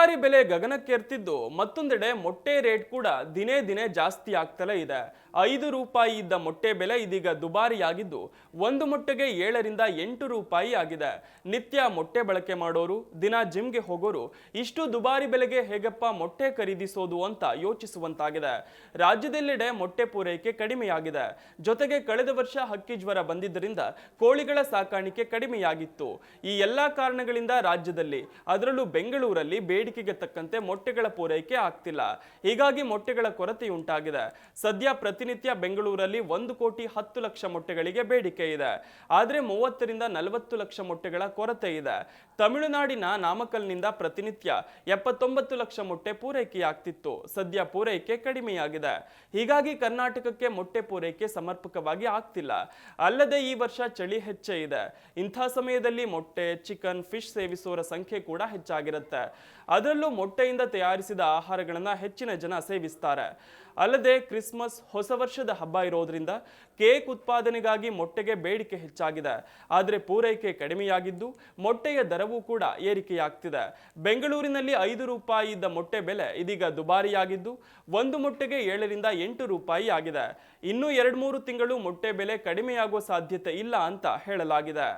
ತರಕಾರಿ ಬೆಲೆ ಗಗನಕ್ಕೇರ್ತಿದ್ದು ಮತ್ತೊಂದೆಡೆ ಮೊಟ್ಟೆ ರೇಟ್ ಕೂಡ ದಿನೇ ದಿನೇ ಜಾಸ್ತಿ ಆಗ್ತಲೇ ಇದೆ. 5 ರೂಪಾಯಿ ಇದ್ದ ಮೊಟ್ಟೆ ಬೆಲೆ ಇದೀಗ ದುಬಾರಿಯಾಗಿದ್ದು ಒಂದು ಮೊಟ್ಟೆಗೆ 7 ರಿಂದ 8 ರೂಪಾಯಿ ಆಗಿದೆ. ನಿತ್ಯ ಮೊಟ್ಟೆ ಬಳಕೆ ಮಾಡೋರು, ದಿನ ಜಿಮ್ಗೆ ಹೋಗೋರು ಇಷ್ಟು ದುಬಾರಿ ಬೆಲೆಗೆ ಹೇಗಪ್ಪ ಮೊಟ್ಟೆ ಖರೀದಿಸೋದು ಅಂತ ಯೋಚಿಸುವಂತಾಗಿದೆ. ರಾಜ್ಯದೆಲ್ಲೆಡೆ ಮೊಟ್ಟೆ ಪೂರೈಕೆ ಕಡಿಮೆಯಾಗಿದೆ. ಜೊತೆಗೆ ಕಳೆದ ವರ್ಷ ಹಕ್ಕಿ ಜ್ವರ ಬಂದಿದ್ದರಿಂದ ಕೋಳಿಗಳ ಸಾಕಾಣಿಕೆ ಕಡಿಮೆಯಾಗಿತ್ತು. ಈ ಎಲ್ಲಾ ಕಾರಣಗಳಿಂದ ರಾಜ್ಯದಲ್ಲಿ ಅದರಲ್ಲೂ ಬೆಂಗಳೂರಲ್ಲಿ ಬೇಡಿಕೆಗೆ ತಕ್ಕಂತೆ ಮೊಟ್ಟೆಗಳ ಪೂರೈಕೆ ಆಗ್ತಿಲ್ಲ. ಹೀಗಾಗಿ ಮೊಟ್ಟೆಗಳ ಕೊರತೆಯುಂಟಾಗಿದೆ. ಸದ್ಯ ಪ್ರತಿನಿತ್ಯ ಬೆಂಗಳೂರಲ್ಲಿ 1,10,00,000 ಮೊಟ್ಟೆಗಳಿಗೆ ಬೇಡಿಕೆ ಇದೆ. ಆದರೆ 30 ರಿಂದ 40 ಲಕ್ಷ ಮೊಟ್ಟೆಗಳ ಕೊರತೆ ಇದೆ. ತಮಿಳುನಾಡಿನ ನಾಮಕಲ್ನಿಂದ ಪ್ರತಿನಿತ್ಯ 79 ಲಕ್ಷ ಮೊಟ್ಟೆ ಪೂರೈಕೆಯಾಗ್ತಿತ್ತು. ಸದ್ಯ ಪೂರೈಕೆ ಕಡಿಮೆಯಾಗಿದೆ. ಹೀಗಾಗಿ ಕರ್ನಾಟಕಕ್ಕೆ ಮೊಟ್ಟೆ ಪೂರೈಕೆ ಸಮರ್ಪಕವಾಗಿ ಆಗ್ತಿಲ್ಲ. ಅಲ್ಲದೆ ಈ ವರ್ಷ ಚಳಿ ಹೆಚ್ಚೇ ಇದೆ. ಇಂಥ ಸಮಯದಲ್ಲಿ ಮೊಟ್ಟೆ, ಚಿಕನ್, ಫಿಶ್ ಸೇವಿಸುವವರ ಸಂಖ್ಯೆ ಕೂಡ ಹೆಚ್ಚಾಗಿರುತ್ತೆ. ಅದರಲ್ಲೂ ಮೊಟ್ಟೆಯಿಂದ ತಯಾರಿಸಿದ ಆಹಾರಗಳನ್ನ ಹೆಚ್ಚಿನ ಜನ ಸೇವಿಸ್ತಾರೆ. ಅಲ್ಲದೆ ಕ್ರಿಸ್ಮಸ್, ಹೊಸ ವರ್ಷದ ಹಬ್ಬ ಇರೋದ್ರಿಂದ ಕೇಕ್ ಉತ್ಪಾದನೆಗಾಗಿ ಮೊಟ್ಟೆಗೆ ಬೇಡಿಕೆ ಹೆಚ್ಚಾಗಿದೆ. ಆದರೆ ಪೂರೈಕೆ ಕಡಿಮೆಯಾಗಿದ್ದು ಮೊಟ್ಟೆಯ ದರವೂ ಕೂಡ ಏರಿಕೆಯಾಗ್ತಿದೆ. ಬೆಂಗಳೂರಿನಲ್ಲಿ 5 ರೂಪಾಯಿ ಇದ್ದ ಮೊಟ್ಟೆ ಬೆಲೆ ಇದೀಗ ದುಬಾರಿಯಾಗಿದ್ದು ಒಂದು ಮೊಟ್ಟೆಗೆ 7 ರಿಂದ 8 ರೂಪಾಯಿ ಆಗಿದೆ. ಇನ್ನು 2-3 ತಿಂಗಳು ಮೊಟ್ಟೆ ಬೆಲೆ ಕಡಿಮೆಯಾಗುವ ಸಾಧ್ಯತೆ ಇಲ್ಲ ಅಂತ ಹೇಳಲಾಗಿದೆ.